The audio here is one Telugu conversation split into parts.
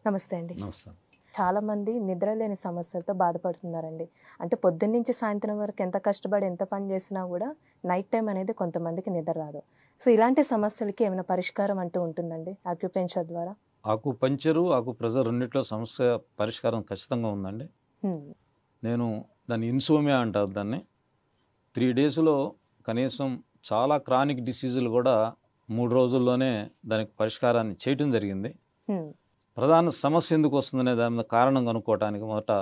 నమస్తే అండి. నమస్తే. చాలామంది నిద్రలేని సమస్యలతో బాధపడుతున్నారండి. అంటే పొద్దున్నుంచి సాయంత్రం వరకు ఎంత కష్టపడి ఎంత పని చేసినా కూడా నైట్ టైం అనేది కొంతమందికి నిద్ర రాదు. సో, ఇలాంటి సమస్యలకి ఏమైనా పరిష్కారం అంటూ ఉంటుందండి ఆక్యుపెన్షర్ ద్వారా? ఆకుపంచరు, ఆకుప్రెషర్ రెండిట్లో సమస్య పరిష్కారం ఖచ్చితంగా ఉందండి. హ్మ్. నేను దాన్ని ఇన్సోమియా అంటారు దాన్ని. 3 డేస్‌లో కనీసం చాలా క్రానిక్ డిసీజులు కూడా 3 రోజుల్లోనే దానికి పరిష్కారాన్ని చేయటం జరిగింది. హ్మ్. ప్రధాన సమస్య ఎందుకు వస్తుందనే దాని మీద కారణం కనుక్కోవటానికి మొదట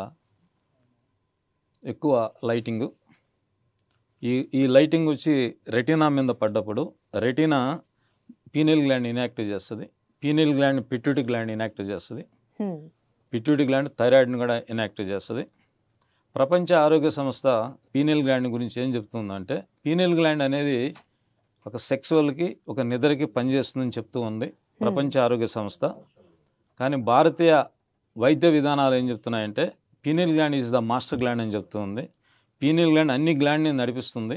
ఎక్కువ లైటింగు. ఈ లైటింగ్ వచ్చి రెటీనా మీద పడ్డప్పుడు రెటీనా పీనియల్ గ్లాండ్ ఇన్యాక్టివ్ చేస్తది. Pineal gland pituitary gland inactive చేస్తది. హ్మ్. పిట్యూటరీ గ్లాండ్ థైరాయిడ్ని కూడా ఇన్యాక్టివ్ చేస్తుంది. ప్రపంచ ఆరోగ్య సంస్థ పీనియల్ గ్లాండ్ గురించి ఏం చెప్తుందంటే, పీనియల్ గ్లాండ్ అనేది ఒక సెక్సువల్కి, ఒక నిద్రకి పనిచేస్తుందని చెప్తూ ఉంది ప్రపంచ ఆరోగ్య సంస్థ. కానీ భారతీయ వైద్య విధానాలు ఏం చెప్తున్నాయంటే, pineal gland is the master gland అని చెప్తూ ఉంది. పీనియల్ గ్లాండ్ అన్ని గ్లాండ్ని నడిపిస్తుంది.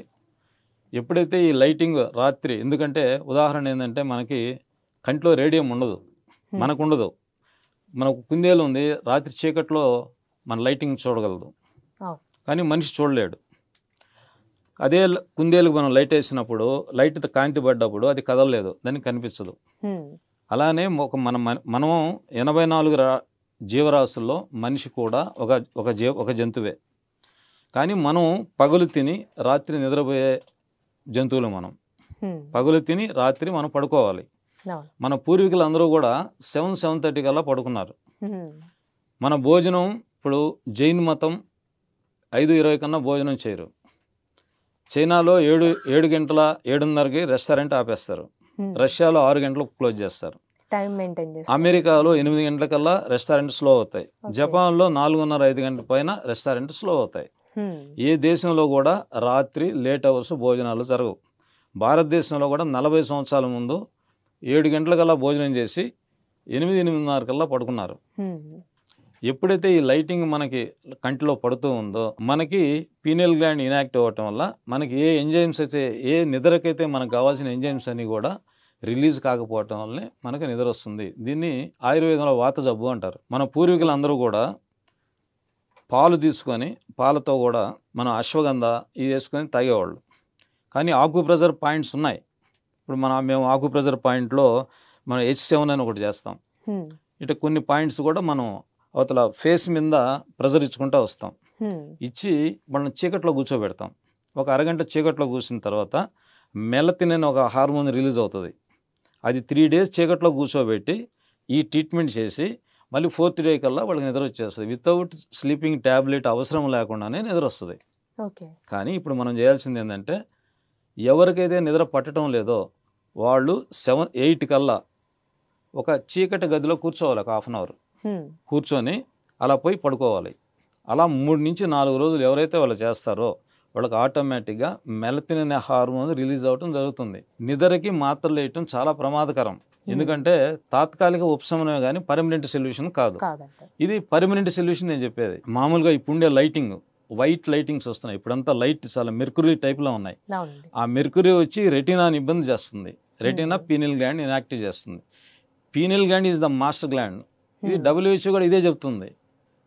ఎప్పుడైతే ఈ లైటింగ్ రాత్రి, ఎందుకంటే ఉదాహరణ ఏంటంటే మనకి కంట్లో రేడియం ఉండదు, మనకు ఉండదు. మనకు కుందేలు ఉంది, రాత్రి చీకట్లో మన లైటింగ్ చూడగలదు, కానీ మనిషి చూడలేడు. అదే కుందేలుకు మనం లైట్ వేసినప్పుడు లైట్ కాంతి పడ్డప్పుడు అది కదలలేదు, దానికి కనిపించదు. అలానే మనం 84 జీవరాశుల్లో మనిషి కూడా ఒక జంతువే. కానీ మనం పగలు తిని రాత్రి నిద్రపోయే జంతువులు. మనం పగలు తిని రాత్రి మనం పడుకోవాలి. మన పూర్వీకులు అందరూ కూడా 7:30 కల్లా పడుకున్నారు. మన భోజనం ఇప్పుడు జైన్ మతం 5:20 కన్నా భోజనం చేయరు. చైనాలో 7 గంటల 7:30కి రెస్టారెంట్ ఆపేస్తారు. రష్యాలో 6 గంటలకు క్లోజ్ చేస్తారు. టైం మెయింటైన్ చేస్తారు. అమెరికాలో 8 గంటలకల్లా రెస్టారెంట్ స్లో అవుతాయి. జపాన్లో 4:30-5 గంటల పైన రెస్టారెంట్ స్లో అవుతాయి. ఏ దేశంలో కూడా రాత్రి లేట్ అవర్స్ భోజనాలు జరగవు. భారతదేశంలో కూడా 40 సంవత్సరాల ముందు 7 గంటలకల్లా భోజనం చేసి 8-8:30 కల్లా పడుకున్నారు. ఎప్పుడైతే ఈ లైటింగ్ మనకి కంటిలో పడుతూ ఉందో, మనకి పీనియల్ గ్లాండ్ ఇన్యాక్టివ్ అవ్వటం వల్ల మనకి ఏ ఎంజైమ్స్ అయితే, ఏ నిద్రకైతే మనకు కావాల్సిన ఎంజైమ్స్ అన్ని కూడా రిలీజ్ కాకపోవటం వల్లనే మనకి నిద్ర వస్తుంది. దీన్ని ఆయుర్వేదంలో వాత జబ్బు అంటారు. మన పూర్వీకులందరూ కూడా పాలు తీసుకొని, పాలతో కూడా మనం అశ్వగంధ ఇది వేసుకొని తాగేవాళ్ళు. కానీ ఆకుప్రెషర్ పాయింట్స్ ఉన్నాయి. ఇప్పుడు మేము ఆకుప్రెషర్ పాయింట్లో మనం H7 అని ఒకటి చేస్తాం. ఇట్లా కొన్ని పాయింట్స్ కూడా మనం అవతల ఫేస్ మీద ప్రెషర్ ఇచ్చుకుంటూ వస్తాం. ఇచ్చి మనం చీకట్లో కూర్చోబెడతాం. ఒక అరగంట చీకట్లో కూర్చున్న తర్వాత మెలటిన్ అనే ఒక హార్మోన్ రిలీజ్ అవుతుంది. అది 3 డేస్ చీకట్లో కూర్చోబెట్టి ఈ ట్రీట్మెంట్ చేసి మళ్ళీ 4th డే కల్లా వాళ్ళకి నిద్ర వచ్చేస్తుంది. వితౌట్ స్లీపింగ్ ట్యాబ్లెట్ అవసరం లేకుండానే నిద్ర వస్తుంది. కానీ ఇప్పుడు మనం చేయాల్సింది ఏంటంటే, ఎవరికైతే నిద్ర పట్టడం లేదో వాళ్ళు 7-8 కల్లా ఒక చీకటి గదిలో కూర్చోవాలి. ఒక 1/2 అవర్ కూర్చొని అలా పోయి పడుకోవాలి. అలా 3 నుంచి 4 రోజులు ఎవరైతే వాళ్ళు చేస్తారో వాళ్ళకి ఆటోమేటిక్గా మెలటిన్ అనే హార్మోన్ రిలీజ్ అవ్వటం జరుగుతుంది. నిద్రకి మాత్రలు వేయటం చాలా ప్రమాదకరం. ఎందుకంటే తాత్కాలిక ఉపశమనమే కానీ పర్మనెంట్ సొల్యూషన్ కాదు. ఇది పర్మనెంట్ సొల్యూషన్ నేను చెప్పేది. మామూలుగా ఇప్పుడుండే లైటింగ్ వైట్ లైటింగ్స్ వస్తున్నాయి. ఇప్పుడంతా లైట్ చాలా మెర్క్యూరీ టైప్లో ఉన్నాయి. ఆ మెర్క్యూరీ వచ్చి రెటీనాని ఇబ్బంది చేస్తుంది. రెటీనా పీనియల్ గ్లాండ్ ఇన్యాక్టివ్ చేస్తుంది. Pineal gland is the master gland. ఇది WHO కూడా ఇదే చెప్తుంది.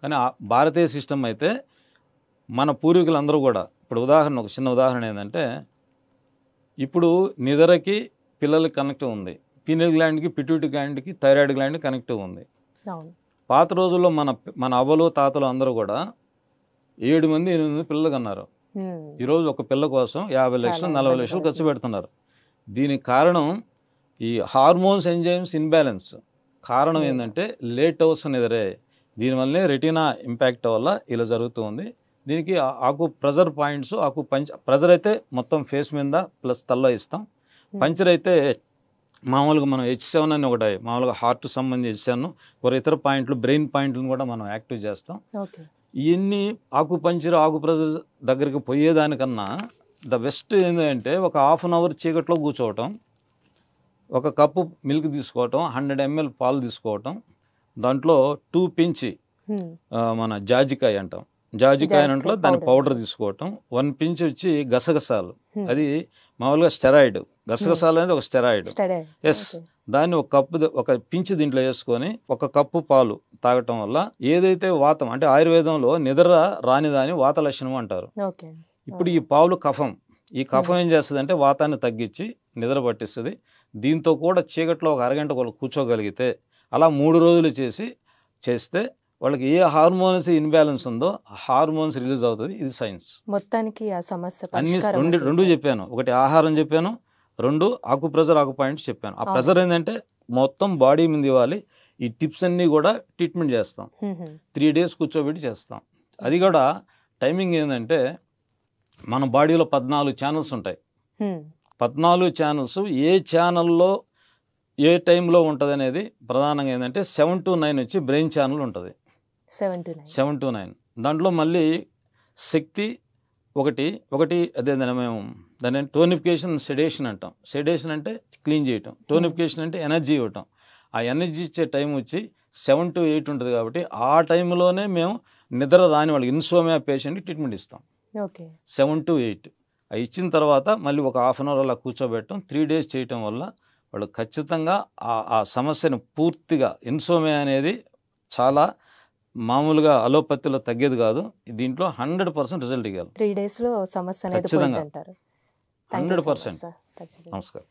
కానీ భారతీయ సిస్టమ్ అయితే మన పూర్వీకులందరూ కూడా, ఇప్పుడు ఒక చిన్న ఉదాహరణ ఏంటంటే, ఇప్పుడు నిద్రకి పిల్లలకి కనెక్ట్ ఉంది, పీనియల్ గ్లాండ్కి, పిట్యూటరీ గ్లాండ్కి, థైరాయిడ్ గ్లాండ్ కనెక్ట్ ఉంది. పాత రోజుల్లో మన అవ్వలు తాతలు అందరూ కూడా 7 మంది 8 మంది పిల్లలు కన్నారు. ఈరోజు ఒక పిల్ల కోసం 50 లక్షలు 40 లక్షలు ఖర్చు పెడుతున్నారు. దీనికి కారణం ఈ హార్మోన్స్ ఎంజైమ్స్ ఇన్బ్యాలెన్స్. కారణం ఏంటంటే లేట్ అవర్స్ నిద్రే. దీనివల్లనే రెటీనా ఇంపాక్ట్ వల్ల ఇలా జరుగుతుంది. దీనికి ఆకుప్రెషర్ పాయింట్స్, ప్రెషర్ అయితే మొత్తం ఫేస్ మీద ప్లస్ తల్లో ఇస్తాం. పంచర్ అయితే మామూలుగా మనం H7 అని ఒకటి, మామూలుగా హార్ట్ సంబంధించి H7, ఒక ఇతర పాయింట్లు బ్రెయిన్ పాయింట్లను కూడా మనం యాక్టివ్ చేస్తాం. ఇవన్నీ ఆకుప్రెషర్ దగ్గరికి పోయేదానికన్నా ద బెస్ట్ ఏంటంటే ఒక 1/2 అవర్ చీకట్లో కూర్చోవటం, ఒక కప్పు మిల్క్ తీసుకోవటం, 100 ml పాలు తీసుకోవటం, దాంట్లో 2 పించ్ మన జాజికాయ అంటాం, జాజికాయ దాని పౌడర్ తీసుకోవటం, 1 పించ్ వచ్చి గసగసాలు, అది మామూలుగా స్టెరాయిడ్, గసగసాలు అనేది ఒక స్టెరాయిడ్. స్టెరాయిడ్. ఎస్, దాన్ని ఒక పించి దీంట్లో వేసుకొని 1 కప్పు పాలు తాగటం వల్ల ఏదైతే వాతం అంటే ఆయుర్వేదంలో నిద్ర రానిదాని వాత లక్షణం అంటారు. ఓకే. ఇప్పుడు ఈ పాలు కఫం, ఈ కఫం ఏం చేస్తుంది అంటే వాతాన్ని తగ్గించి నిద్ర పట్టిస్తుంది. దీంతో కూడా చీకట్లో ఒక అరగంట వాళ్ళు కూర్చోగలిగితే అలా 3 రోజులు చేస్తే వాళ్ళకి ఏ హార్మోన్స్ ఇన్బ్యాలెన్స్ ఉందో ఆ హార్మోన్స్ రిలీజ్ అవుతుంది. ఇది సైన్స్. మొత్తానికి ఆ సమస్య అన్ని పరిష్కారం రెండు చెప్పాను. ఒకటి ఆహారం చెప్పాను, 2 ఆకుప్రెజర్ పాయింట్స్ చెప్పాను. ఆ ప్రెజర్ ఏంటంటే మొత్తం బాడీ మీద ఇవ్వాలి. ఈ టిప్స్ అన్నీ కూడా ట్రీట్మెంట్ చేస్తాం. 3 days కూర్చోబెట్టి చేస్తాం. అది కూడా టైమింగ్ ఏంటంటే మన బాడీలో 14 ఛానల్స్ ఉంటాయి. 14 ఛానల్స్ ఏ ఛానల్లో ఏ టైంలో ఉంటుంది అనేది ప్రధానంగా ఏంటంటే 7 to 9 వచ్చి బ్రెయిన్ ఛానల్ ఉంటుంది. 7 to 9 దాంట్లో మళ్ళీ శక్తి ఒకటి అదేంటంటే మేము దాన్ని టోనిఫికేషన్, సెడేషన్ అంటాం. సెడేషన్ అంటే క్లీన్ చేయటం, టోనిఫికేషన్ అంటే ఎనర్జీ ఇవ్వటం. ఆ ఎనర్జీ ఇచ్చే టైం వచ్చి 7 to 8 ఉంటుంది. కాబట్టి ఆ టైంలోనే మేము నిద్ర రాని వాళ్ళకి ఇన్సోమియా పేషెంట్కి ట్రీట్మెంట్ ఇస్తాం. 7 to 8 అవి ఇచ్చిన తర్వాత మళ్ళీ ఒక 1/2 hour అలా కూర్చోబెట్టడం 3 days చేయటం వల్ల వాళ్ళు ఖచ్చితంగా ఆ సమస్యను పూర్తిగా, ఇన్సోమియా అనేది చాలా మామూలుగా అలోపతిలో తగ్గేది కాదు. దీంట్లో 100% రిజల్ట్ ఇవ్వాలి. 3 days లో సమస్య అనేది ఖచ్చితంగా. పోయిందంటారు. 100%. నమస్కారం.